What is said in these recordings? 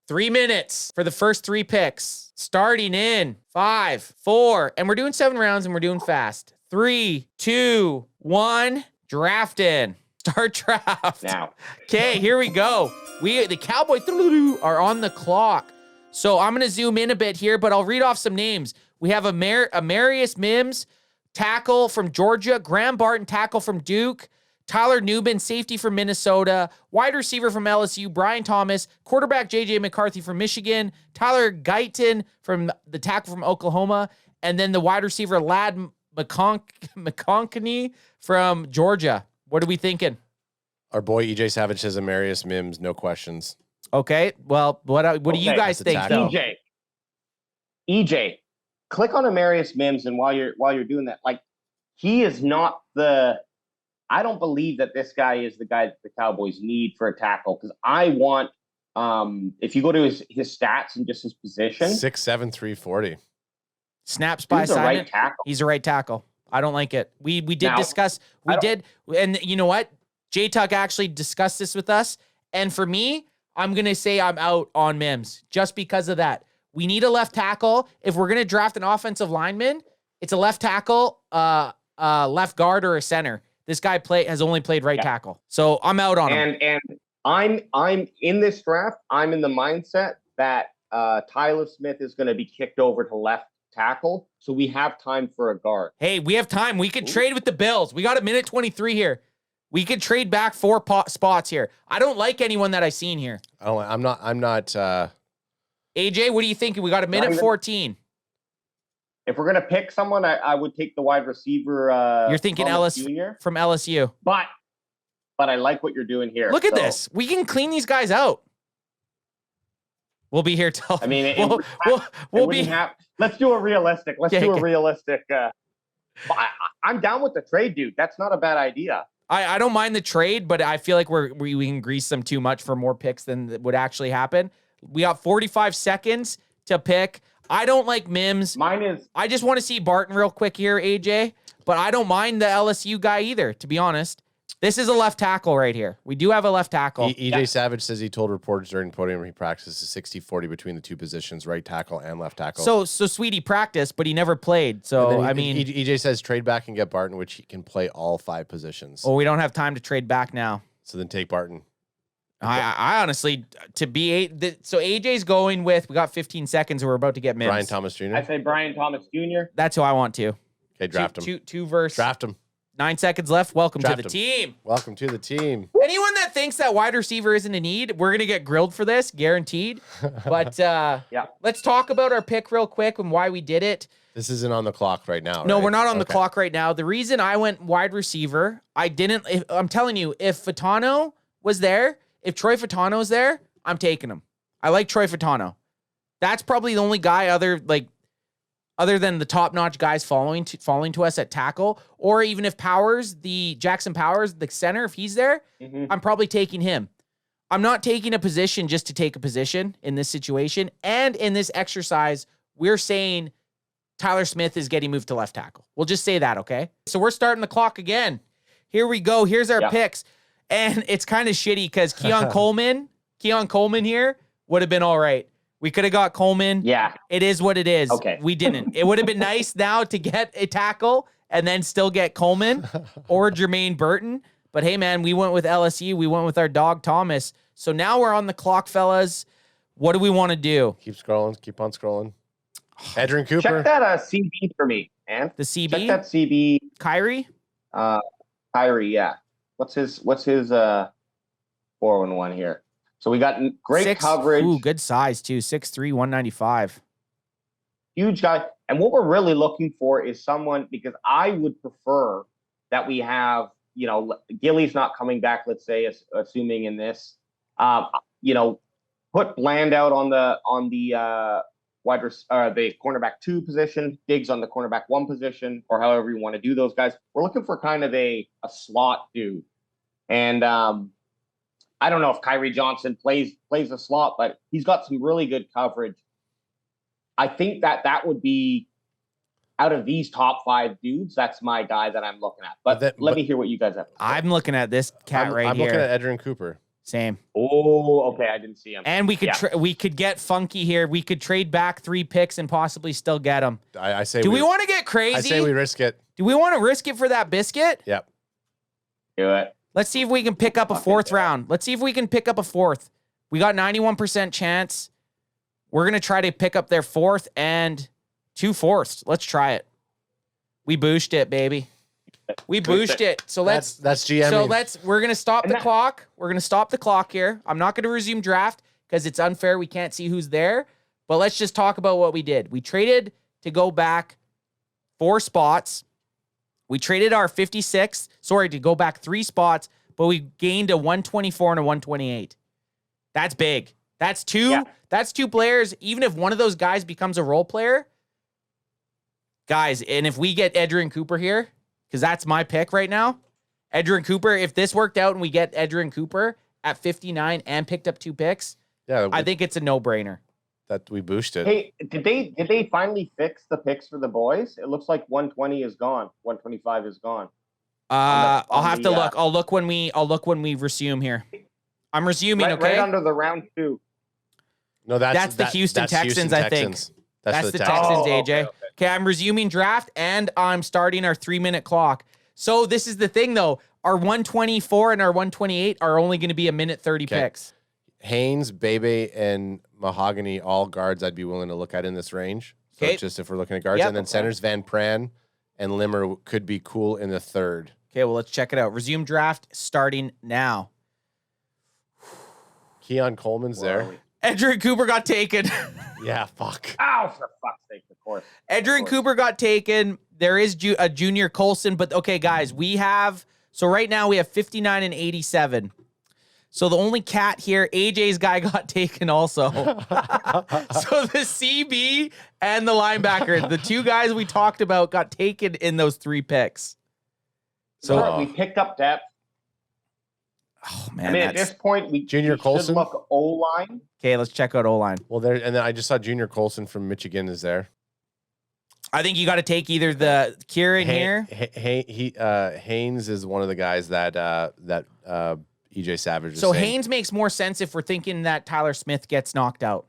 3 minutes for the first 3 picks. Starting in 5, 4, and we're doing 7 rounds and we're doing fast. 3, 2, 1, draft in. Start draft. Now. Okay, here we go. The Cowboys are on the clock. So I'm going to zoom in a bit here, but I'll read off some names. We have Amarius Mims, tackle from Georgia. Graham Barton, tackle from Duke. Tyler Newman, safety from Minnesota. Wide receiver from LSU, Brian Thomas. Quarterback J.J. McCarthy from Michigan. Tyler Guyton from the tackle from Oklahoma. And then the wide receiver, Lad McConkey from Georgia. What are we thinking? Our boy EJ Savage says Amarius Mims, no questions. Okay, well, what do you guys think, though? EJ, click on Amarius Mims, and while you're doing that, like, he is not I don't believe that this guy is the guy that the Cowboys need for a tackle, because I want, if you go to his stats and just his position. 6'7", 340. Snaps by assignment. Right tackle. He's a right tackle. I don't like it. We did discuss. And you know what? J-Tuck actually discussed this with us. And for me, I'm going to say I'm out on Mims just because of that. We need a left tackle. If we're going to draft an offensive lineman, it's a left tackle, left guard, or a center. This guy has only played right tackle. So I'm out on him. And I'm in this draft, I'm in the mindset that Tyler Smith is going to be kicked over to left tackle. So we have time for a guard. Hey, we have time. We could trade with the Bills. We got a minute 23 here. We could trade back 4 spots here. I don't like anyone that I've seen here. I'm not. AJ, what do you think? We got a minute 14. If we're going to pick someone, I would take the wide receiver. You're thinking LSU from LSU. But I like what you're doing here. Look at this. We can clean these guys out. We'll be here till. I mean, we'll be. Let's do a realistic. I'm down with the trade, dude. That's not a bad idea. I don't mind the trade, but I feel like we can grease them too much for more picks than would actually happen. We got 45 seconds to pick. I don't like Mims. I just want to see Barton real quick here, AJ. But I don't mind the LSU guy either, to be honest. This is a left tackle right here. We do have a left tackle. EJ Savage says he told reporters during podium he practices 60-40 between the two positions, right tackle and left tackle. So Sweetie practiced, but he never played. So, I mean... EJ says trade back and get Barton, which he can play all 5 positions. Oh, we don't have time to trade back now. So then take Barton. I honestly, so AJ's going with, we got 15 seconds and we're about to get Mims. Brian Thomas Jr.? I say Brian Thomas Jr. That's who I want to. Okay, draft him. Two verse. Draft him. 9 seconds left. Welcome to the team. Welcome to the team. Anyone that thinks that wide receiver isn't a need, we're going to get grilled for this, guaranteed. But let's talk about our pick real quick and why we did it. This isn't on the clock right now, No, right? we're not on the clock right now. The reason I went wide receiver, I'm telling you, if Fatano was there, if Troy Fatano was there, I'm taking him. I like Troy Fatano. That's probably the only guy other than the top-notch guys falling to us at tackle, or even if Jackson Powers, the center, if he's there, I'm probably taking him. I'm not taking a position just to take a position in this situation. And in this exercise, we're saying Tyler Smith is getting moved to left tackle. We'll just say that, okay? So we're starting the clock again. Here we go. Here's our picks. And it's kind of shitty because Keon Coleman here would have been all right. We could have got Coleman. Yeah. It is what it is. Okay. We didn't. It would have been nice now to get a tackle and then still get Coleman or Jermaine Burton. But hey, man, we went with LSU. We went with our dog, Thomas. So now we're on the clock, fellas. What do we want to do? Keep scrolling. Keep on scrolling. Adrian Cooper. Check that CB for me, man. The CB? Check that CB. Kyrie? Kyrie, yeah. What's his 4-1-1 here? So we got great coverage. Ooh, good size, too. 6'3", 195. Huge guy. And what we're really looking for is someone, because I would prefer that we have, Gilly's not coming back, let's say, assuming in this, put Bland out on the the cornerback 2 position, Diggs on the cornerback 1 position, or however you want to do those guys. We're looking for kind of a slot dude. And I don't know if Kyrie Johnson plays a slot, but he's got some really good coverage. I think that would be, out of these top 5 dudes, that's my guy that I'm looking at. But let me hear what you guys have. I'm looking at this cat right here. I'm looking at Adrian Cooper. Same. Oh, okay. I didn't see him. And we could get funky here. We could trade back 3 picks and possibly still get them. I say. Do we want to get crazy? I say we risk it. Do we want to risk it for that biscuit? Yep. Do it. Let's see if we can pick up a 4th round. Let's see if we can pick up a 4th. We got 91% chance. We're going to try to pick up their 4th and 2 4ths. Let's try it. We boosted it, baby. We boosted it. So that's GM. So we're going to stop the clock. We're going to stop the clock here. I'm not going to resume draft because it's unfair. We can't see who's there. But let's just talk about what we did. We traded to go back 4 spots. We traded our 56th, to go back 3 spots, but we gained a 124 and a 128. That's big. That's 2. Yeah. That's 2 players. Even if one of those guys becomes a role player, guys, and if we get Edgerrin Cooper here, because that's my pick right now, Edgerrin Cooper, if this worked out and we get Edgerrin Cooper at 59 and picked up 2 picks, I think it's a no-brainer. That we boosted. Hey, did they finally fix the picks for the boys? It looks like 120 is gone. 125 is gone. I'll have to look. I'll look when we resume here. I'm resuming, okay? Right under the round 2. No, that's the Houston Texans, I think. That's the Texans, AJ. Okay, I'm resuming draft, and I'm starting our 3-minute clock. So this is the thing, though. Our 124 and our 128 are only going to be a minute 30 picks. Haynes, Bebe, and Mahogany, all guards I'd be willing to look at in this range. So just if we're looking at guards. And then centers, Van Pran and Limmer could be cool in the 3rd. Okay, well, let's check it out. Resume draft starting now. Keon Coleman's there. Edgerrin Cooper got taken. Yeah, fuck. Ow, for fuck's sake, of course. Edgerrin Cooper got taken. There is a junior Colson, but okay, guys, so right now we have 59 and 87. So the only cat here, AJ's guy got taken also. So the CB and the linebacker, the 2 guys we talked about got taken in those 3 picks. So we picked up depth. Oh man! I mean, at this point, we Junior Colson should look O-line. Okay, let's check out O-line. Well, and then I just saw Junior Colson from Michigan is there. I think you got to take either the Kieran here. Haynes is one of the guys that EJ Savage is So saying. Haynes makes more sense if we're thinking that Tyler Smith gets knocked out.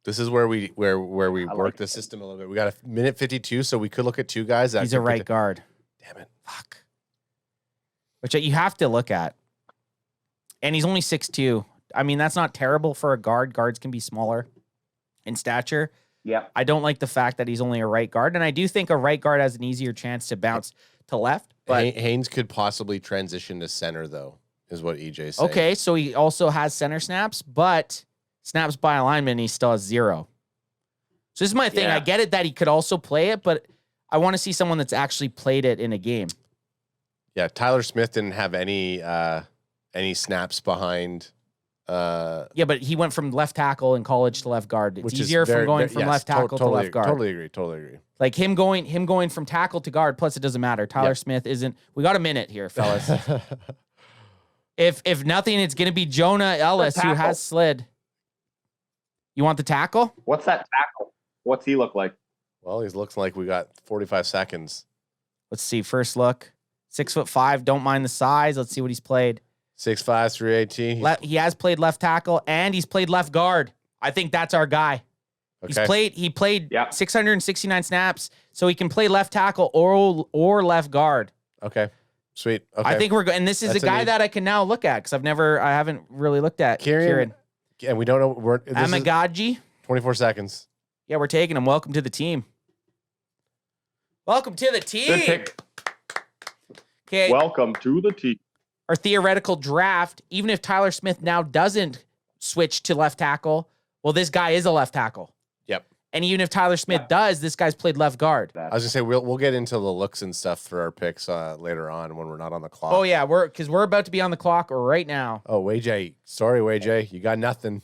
This is where we work the system a little bit. We got a minute 52, so we could look at 2 guys. He's a right guard. Damn it. Fuck. Which you have to look at. And he's only 6'2". I mean, that's not terrible for a guard. Guards can be smaller in stature. Yeah. I don't like the fact that he's only a right guard. And I do think a right guard has an easier chance to bounce to left. But Haynes could possibly transition to center, though, is what EJ's saying. Okay, so he also has center snaps, but snaps by alignment, he still has 0. So this is my thing. Yeah. I get it that he could also play it, but I want to see someone that's actually played it in a game. Yeah, Tyler Smith didn't have any snaps behind. Yeah, but he went from left tackle in college to left guard. It's easier from going from left tackle to left guard. Totally agree. Like him going from tackle to guard. Plus, it doesn't matter. Tyler Smith isn't. We got a minute here, fellas. If nothing, it's gonna be Jonah Ellis who has slid. You want the tackle? What's that tackle? What's he look like? Well, he looks like we got 45 seconds. Let's see. First look. 6'5". Don't mind the size. Let's see what he's played. 6'5", 318. He has played left tackle and he's played left guard. I think that's our guy. Okay. He played 669 snaps, so he can play left tackle or left guard. Okay. Sweet. Okay. I think we're good. And this is a guy that I can now look at because I haven't really looked at Kieran. And we don't know. Amagaji. 24 seconds. Yeah, we're taking him. Welcome to the team. Welcome to the team. Okay. Welcome to the team. Our theoretical draft, even if Tyler Smith now doesn't switch to left tackle, well, this guy is a left tackle. Yep. And even if Tyler Smith does, this guy's played left guard. I was gonna say we'll get into the looks and stuff for our picks later on when we're not on the clock. Oh yeah, we're about to be on the clock right now. Oh, WayJ, sorry, WayJ, you got nothing.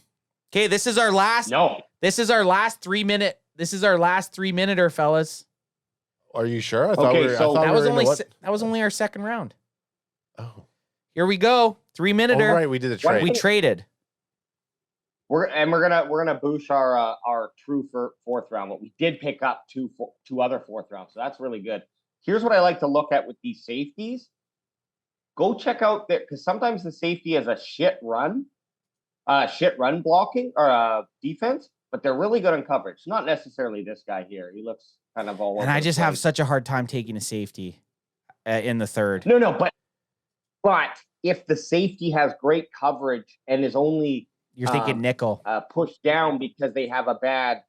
Okay, this is our last. No. This is our last 3 minute. This is our last 3-minute-er, fellas. Are you sure? I thought that was only our second round. Oh. Here we go. 3-minute-er. Oh, right, we did the trade. We traded. We're gonna boost our true fourth round, but we did pick up two other fourth rounds, so that's really good. Here's what I like to look at with these safeties. go check out there because sometimes the safety has a shit run blocking or defense, but they're really good on coverage. Not necessarily this guy here. He looks kind of all over. And I just have place. such a hard time taking a safety in the third. No, but if the safety has great coverage and is only you're thinking nickel pushed down because they have a bad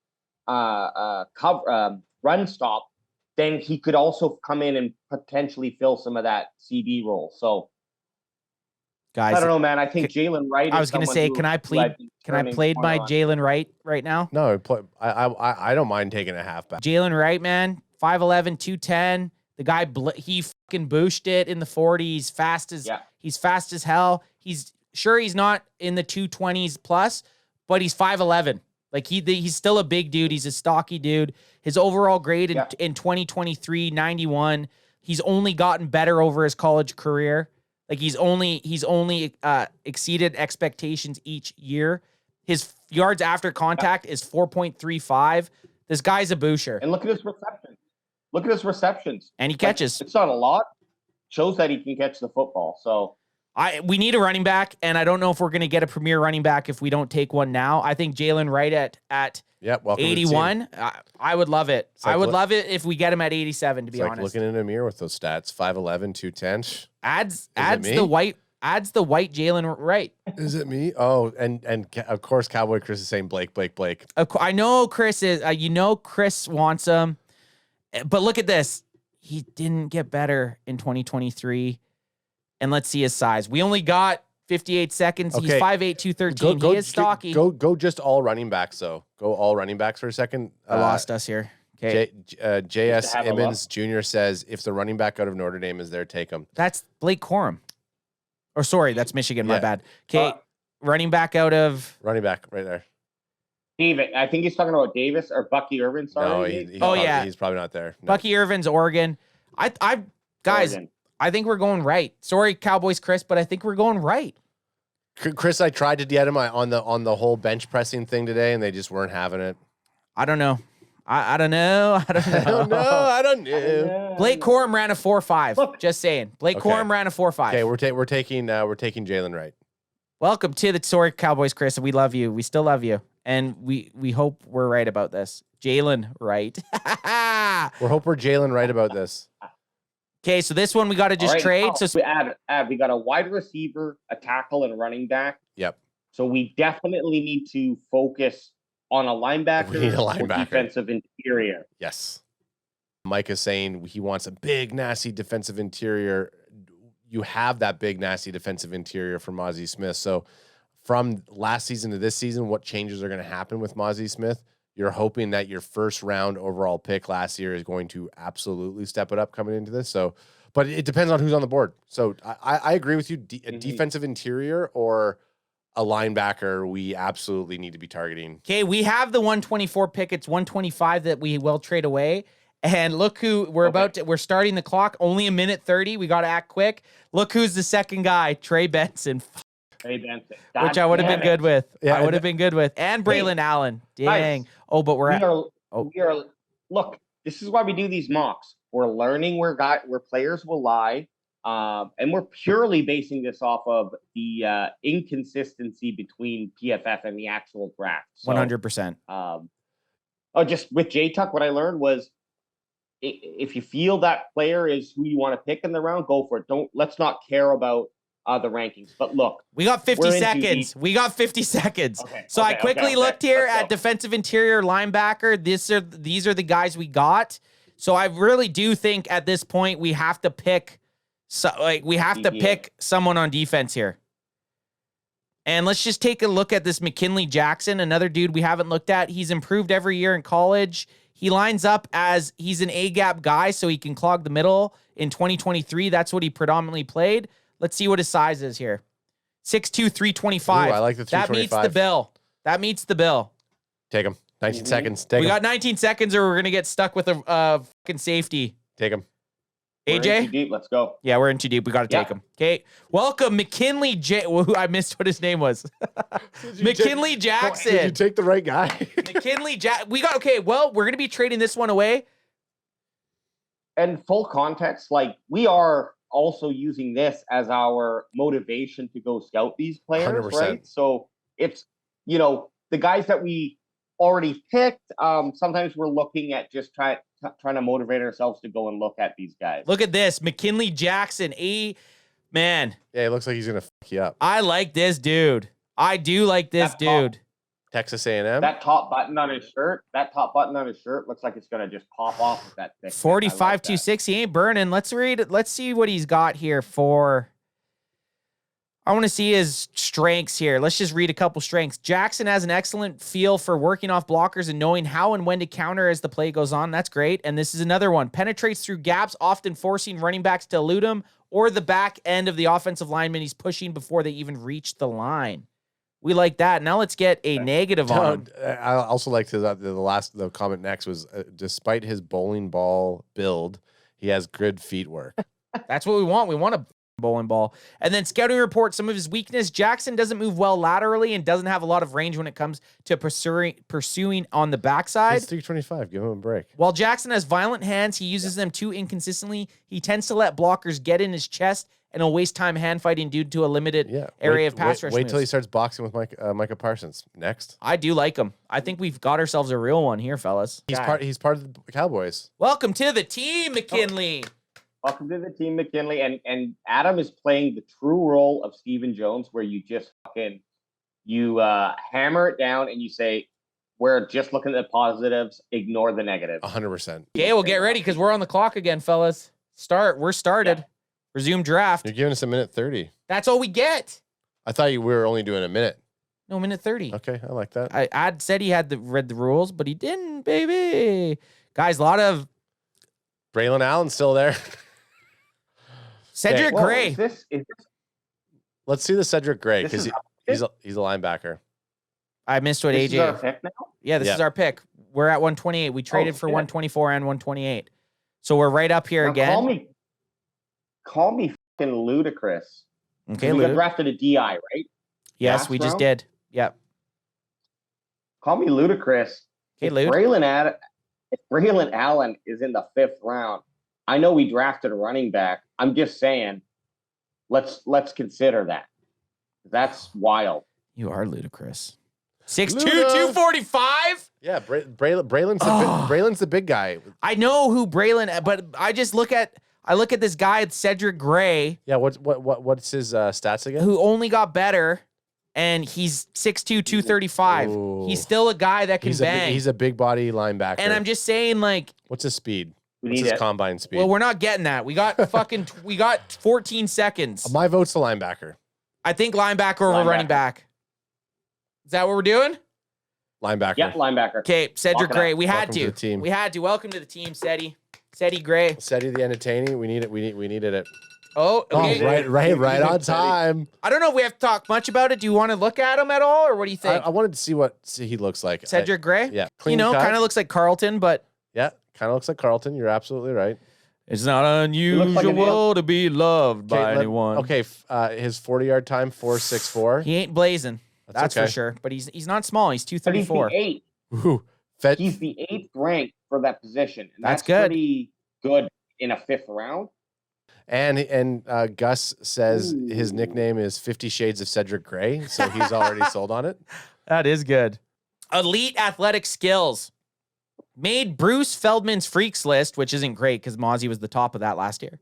run stop, then he could also come in and potentially fill some of that CB role. So, guys, I don't know, man. I think Jalen Wright. I was going to say, can I plead my Jalen Wright right now? No, I don't mind taking a halfback. Jalen Wright, man, 5'11", 210. The guy, he fucking booshed it in the 40s. He's fast as hell. He's not in the 220s plus, but he's 5'11". Like he's still a big dude. He's a stocky dude. His overall grade in 2023, 91. He's only gotten better over his college career. Like he's only exceeded expectations each year. His yards after contact is 4.35. This guy's a busher. And look at his receptions. And he catches. It's not a lot. Shows that he can catch the football. So we need a running back, and I don't know if we're going to get a premier running back if we don't take one now. I think Jalen Wright at 81. I would love it. I would love it if we get him at 87. To be honest, looking in a mirror with those stats: 5'11", 210. Adds the white Jalen Wright. Is it me? Oh, and of course, Cowboy Chris is saying Blake. Of course, I know Chris is. Chris wants him, but look at this. He didn't get better in 2023. And let's see his size. We only got 58 seconds. Okay. He's 5'8", 213. He is stocky. Go just all running backs, though. Go all running backs for a second. I lost us here. Okay. J.S. Emmons Jr. says, if the running back out of Notre Dame is there, take him. That's Blake Corum. Or sorry, that's Michigan. My bad. Okay. Running back out of... Running back right there. David. I think he's talking about Davis or Bucky Irvin. Sorry. No, he's probably not there. No. Bucky Irvin's Oregon. Guys... Oregon. I think we're going right. Sorry, Cowboys, Chris, but I think we're going right. Chris, I tried to get him on the whole bench pressing thing today, and they just weren't having it. I don't know. I don't know. Blake Corum ran a 4.5. Just saying. Blake Corum ran a 4.5. Okay, we're taking Jalen Wright. Welcome to the Sorry Cowboys, Chris. We love you. We still love you, and we hope we're right about this. Jalen Wright. We hope we're Jalen Wright about this. Okay, so this one we got to just trade. So we got a wide receiver, a tackle, and a running back. Yep. So we definitely need to focus on a linebacker. We need a linebacker. Or defensive interior. Yes. Mike is saying he wants a big, nasty defensive interior. You have that big, nasty defensive interior from Mazi Smith. So from last season to this season, what changes are going to happen with Mazi Smith? You're hoping that your first round overall pick last year is going to absolutely step it up coming into this. So, but it depends on who's on the board. So I agree with you. A defensive interior or a linebacker, we absolutely need to be targeting. Okay, we have the 124 pick. It's 125 that we will trade away. And look who we're starting the clock. Only a minute 30. We got to act quick. Look who's the second guy, Trey Benson. Which I would have been good with. Yeah, I would have been good with. And Braylon Allen. Dang. Guys, we are look, this is why we do these mocks. We're learning where players will lie. And we're purely basing this off of the inconsistency between PFF and the actual draft. So, 100%. Just with J-Tuck, what I learned was if you feel that player is who you want to pick in the round, go for it. Let's not care about the rankings. But look, we got 50 seconds. Okay, so I quickly looked here at defensive interior linebacker. These are the guys we got. So I really do think at this point we have to pick pick someone on defense here. And let's just take a look at this McKinley Jackson, another dude we haven't looked at. He's improved every year in college. He lines up as he's an A-gap guy, so he can clog the middle. In 2023, that's what he predominantly played. Let's see what his size is here. 6'2", 325. Ooh, I like the 325. That meets the bill. Take him. 19 seconds. We got 19 seconds or we're going to get stuck with a fucking safety. Take him. AJ? We're in too deep. Let's go. Yeah, we're in too deep. We got to take him. Okay. Welcome, McKinley I missed what his name was. McKinley Jackson. Did you take the right guy? McKinley Jackson. Well, we're going to be trading this one away. And full context, like we are also using this as our motivation to go scout these players, 100%. right? So it's, the guys that we already picked, sometimes we're looking at just trying to motivate ourselves to go and look at these guys. Look at this. McKinley Jackson. Man. Yeah, it looks like he's going to fuck you up. I like this dude. I do like this dude. Texas A&M. That top button on his shirt looks like it's going to just pop off with that thick. 45-26. He ain't burning. Let's see what he's got here for. I want to see his strengths here. Let's just read a couple strengths. Jackson has an excellent feel for working off blockers and knowing how and when to counter as the play goes on. That's great. And this is another one. Penetrates through gaps, often forcing running backs to elude him or the back end of the offensive lineman he's pushing before they even reach the line. We like that. Now let's get a negative on him. I also like the comment next was, despite his bowling ball build, he has good feet work. That's what we want. We want a bowling ball. And then scouting report, some of his weakness. Jackson doesn't move well laterally and doesn't have a lot of range when it comes to pursuing on the backside. He's 325. Give him a break. While Jackson has violent hands, he uses them too inconsistently. He tends to let blockers get in his chest and he'll waste time hand fighting due to a limited area of pass rush. Wait till he starts boxing with Micah Parsons. Next. I do like him. I think we've got ourselves a real one here, fellas. He's part of the Cowboys. Welcome to the team, McKinley. Welcome to the team, McKinley. And Adam is playing the true role of Stephen Jones, where you just hammer it down and you say, we're just looking at the positives, ignore the negatives. 100%. Okay, we'll get ready because we're on the clock again, fellas. We're started. Yeah. Resume draft. You're giving us a minute 30. That's all we get. I thought we were only doing a minute. No, minute 30. Okay, I like that. Ad said he had read the rules, but he didn't, baby. Guys, a lot of... Braylon Allen's still there. Cedric Gray. Is this... Let's see the Cedric Gray because he's a linebacker. I missed what this AJ... Is our pick now? Yeah, this is our pick. We're at 128. We traded for 124 and 128. So we're right up here again. Call me fucking ludicrous. Okay, we got drafted a DI, right? Yes, we just did. Yep. Call me ludicrous. Okay, Lude. If Braylon Allen is in the 5th round, I know we drafted a running back. I'm just saying, let's consider that. That's wild. You are ludicrous. 6'2", 245? Yeah, Braylon's the big guy. I know who Braylon, but I just look at this guy, Cedric Gray. Yeah, what's his stats again? Who only got better, and he's 6'2", 235. Ooh. He's still a guy that can bang. He's a big body linebacker. And I'm just saying, like... What's his speed? What's his combine speed? Well, we're not getting that. We got 14 seconds. My vote's the linebacker. I think linebacker over running back. Is that what we're doing? Linebacker. Yeah, linebacker. Okay, Cedric Gray. We had to. Team. We had to. Welcome to the team, Ceddy. Ceddy Gray. Ceddy the entertaining. We needed it. Oh, okay. Right on time. I don't know if we have to talk much about it. Do you want to look at him at all, or what do you think? I wanted to see what he looks like. Cedric Gray? Yeah. Clean cut. Kind of looks like Carlton, but... Yeah, kind of looks like Carlton. You're absolutely right. It's not unusual to be loved by anyone. Okay, his 40-yard time, 4.64. He ain't blazing. That's for sure. But he's not small. He's 234. But he's the 8th. Ooh, he's the 8th ranked for that position. And that's good. Pretty good in a 5th round. And Gus says his nickname is 50 Shades of Cedric Gray, so he's already sold on it. That is good. Elite athletic skills. Made Bruce Feldman's freaks list, which isn't great because Mozzie was the top of that last year.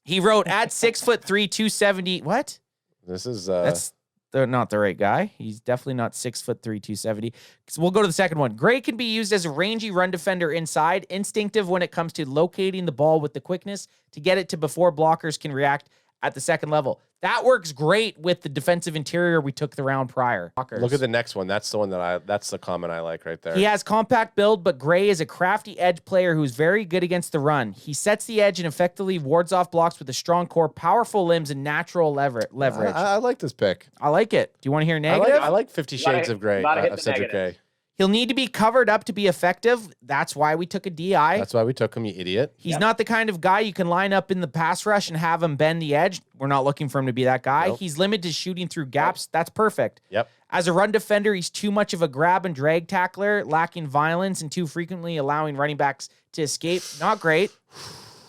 He wrote at 6'3", 270. What? This is that's not the right guy. He's definitely not 6'3", 270. So we'll go to the second one. Gray can be used as a rangy run defender inside, instinctive when it comes to locating the ball with the quickness to get it to before blockers can react at the second level. That works great with the defensive interior we took the round prior. Look at the next one. That's the one that's the comment I like right there. He has compact build, but Gray is a crafty edge player who's very good against the run. He sets the edge and effectively wards off blocks with a strong core, powerful limbs, and natural leverage. I like this pick. I like it. Do you want to hear negative? I like 50 Shades of Gray, of Cedric Gray. He'll need to be covered up to be effective. That's why we took a DI. That's why we took him, you idiot. He's not the kind of guy you can line up in the pass rush and have him bend the edge. We're not looking for him to be that guy. Nope. He's limited to shooting through gaps. That's perfect. Yep. As a run defender, he's too much of a grab and drag tackler, lacking violence and too frequently allowing running backs to escape. Not great.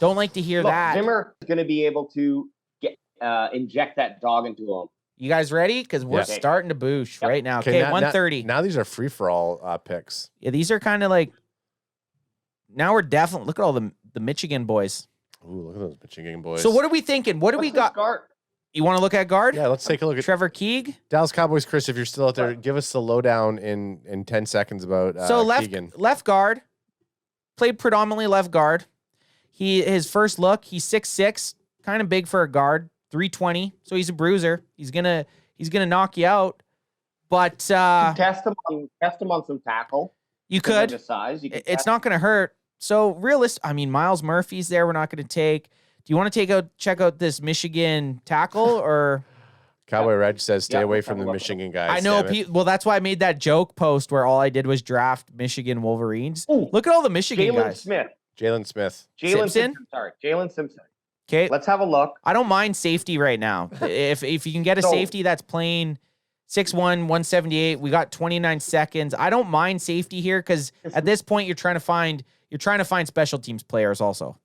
Don't like to hear Look, that. Zimmer is going to be able to inject that dog into him. You guys ready? Because we're Yeah. starting to boosh right now. Okay, Okay, 130. Now these are free for all picks. Yeah, these are kind of like. Now we're definitely look at all the Michigan boys. Ooh, look at those Michigan boys. So what are we thinking? What do we got? Guard? You want to look at guard? Yeah, let's take a look at Trevor Keeg. Dallas Cowboys. Chris, if you're still out there, give us the lowdown in 10 seconds about So Keegan. left guard, played predominantly left guard. His first look, he's 6'6", kind of big for a guard, 320. So he's a bruiser. He's gonna knock you out. But Test him on some tackle. you could. The size. It's not gonna hurt. So I mean, Miles Murphy's there. We're not gonna take. Do you want to check out this Michigan tackle or? Cowboy Reg says stay away let's from have a the look. Michigan guys. I know. damn it. Well, that's why I made that joke post where all I did was draft Michigan Wolverines. Ooh, Look at all the Michigan Jalen guys. Smith. Jalen Smith. Jalen Simpson? Simpson. Okay, Let's have a look. I don't mind safety right now. if you can get a So- safety that's playing 6'1", 178, we got 29 seconds. I don't mind safety here because at this point you're trying to find special teams players also.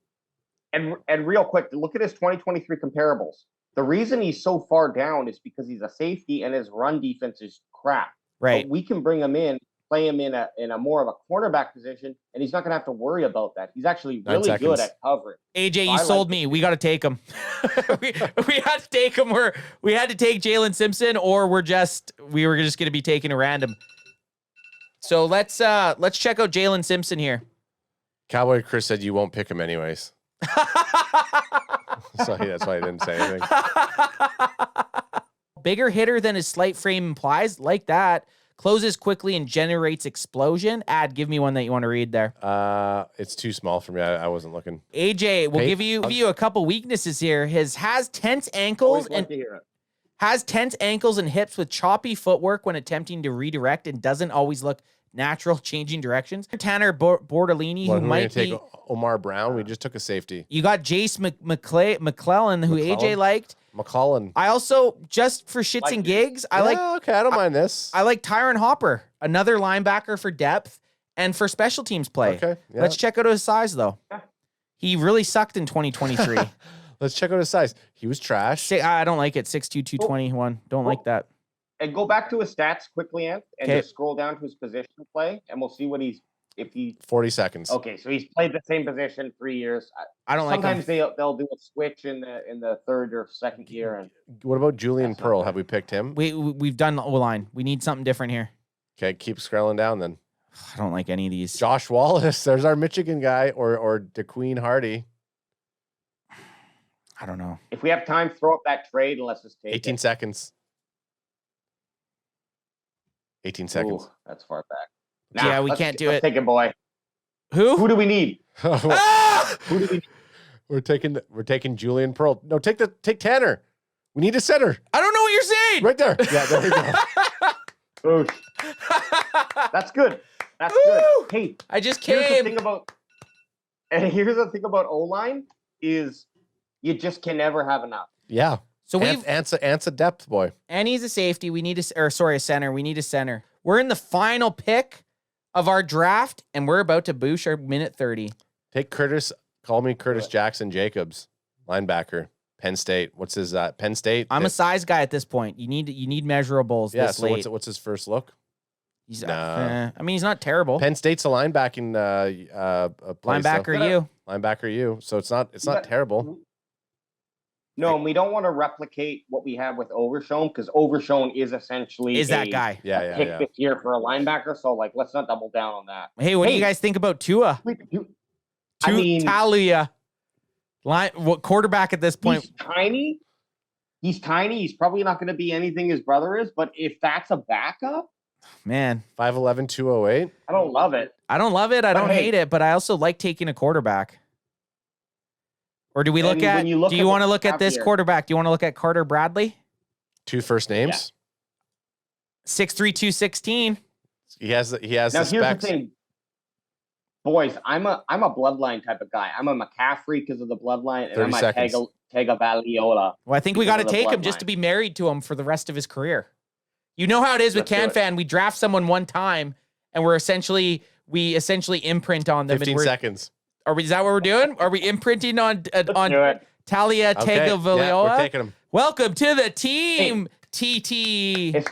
And real quick, look at his 2023 comparables. The reason he's so far down is because he's a safety and his run defense is crap. Right. But we can bring him in, play him in a more of a cornerback position, and he's not going to have to worry about that. He's actually 9 really seconds. good at covering. AJ, you I sold like me. We got to take him. we had to take him. We had to take Jalen Simpson, or we were just going to be taking a random. So let's check out Jalen Simpson here. Cowboy Chris said you won't pick him anyways. So that's why I didn't say anything. Bigger hitter than his slight frame implies, like that. Closes quickly and generates explosion. Give me one that you want to read there. It's too small for me. I wasn't looking. AJ, we'll give you a couple weaknesses here. Has tense ankles Always love to hear it. has tense ankles and hips with choppy footwork when attempting to redirect and doesn't always look natural changing directions. Tanner Bortolini, Well, who who might take be. Omar Brown. We just took a safety. You got Jace McClellan, who AJ McClellan? liked. McCollin. I also, just for shits Like and you. gigs, I like Okay, I don't mind this. I like Tyron Hopper, another linebacker for depth and for special teams play. Okay, yeah. Let's check out his size, though. Yeah. He really sucked in 2023. Let's check out his size. He was trash. I don't like it. 6'2", 221. Don't like that. And go back to his stats quickly, Ant, and Okay. just scroll down to his position play, and we'll see what if he. 40 seconds. Okay, so he's played the same position 3 years. I don't like him. Sometimes they'll do a switch in the third or second year, and What about Julian That's not Pearl? bad. Have we picked him? We've done the O-line. We need something different here. Okay, keep scrolling down then. I don't like any of these. Josh Wallace. There's our Michigan guy, or DeQueen Hardy. I don't know. if we have time, throw up that trade and let's just take 18 it. seconds. 18 seconds. Ooh, that's far back. Yeah, we let's- can't do let's it. Take it, boy. Who? Who do we need? Ah! Who do we need? We're taking Julian Pearl. No, take Tanner. We need a center. I don't know what you're saying. Right there. Yeah, there we go. Boosh. That's good. That's Woo! good. Hey, I just here's the came. thing about O-line is you just can never have enough. Yeah. So we've Ant's a depth boy. and he's a safety. We need a center. We need a center. We're in the final pick of our draft, and we're about to boosh our minute 30. Take Curtis. Call me Curtis Jackson Jacobs, linebacker, Penn State. What's his Penn State? I'm a size guy at this point. You need measurables yeah. this So late. what's his first look? He's, Nah. I mean, he's not terrible. Penn State's a linebacking place, Linebacker, though. you. Linebacker, you. So it's not Yeah. terrible. No, and we don't want to replicate what we have with Overshown because Overshown is essentially Is that guy? Yeah, a yeah, pick yeah. this year for a linebacker. So let's not double down on that. Hey, what do you Hey. guys think about Tua? I mean, Talia. What quarterback at this point? he's tiny. He's tiny. He's probably not going to be anything his brother is. But if that's a backup, Man, 5'11", 208. I don't love it. I don't love it. I But don't hey. hate it, but I also like taking a quarterback. Or do we look And at? when you look Do at you what want to we look at have this here- quarterback? Do you want to look at Carter Bradley? 2 first names. 6'3", 216. He has Now the here's the specs. thing, boys. I'm a bloodline type of guy. I'm a McCaffrey because of the bloodline, and 30 I'm a seconds. Tagovailoa. Well, I think we Because got to of the take him just to bloodline. be married to him for the rest of his career. You know how it is with Let's do it. CanFan. We draft someone one time, and we essentially imprint on them. 15 and we're, seconds. Is that what we're doing? Are we imprinting on Let's do it. Talia Okay, Tagovailoa? we're taking him. Welcome to the team, TT. It's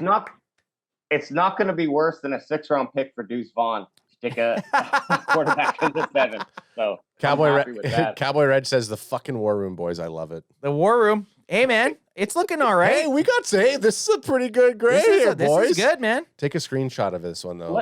not going to be worse than a 6th-round pick for Deuce Vaughn to take a quarterback in the 7th. So Cowboy Red says the fucking war room, boys. I love it. The war room. Hey, man, it's looking all right. Hey, we got saved. This is a pretty good grade here, boys. This is good, man. Take a screenshot of this one, though.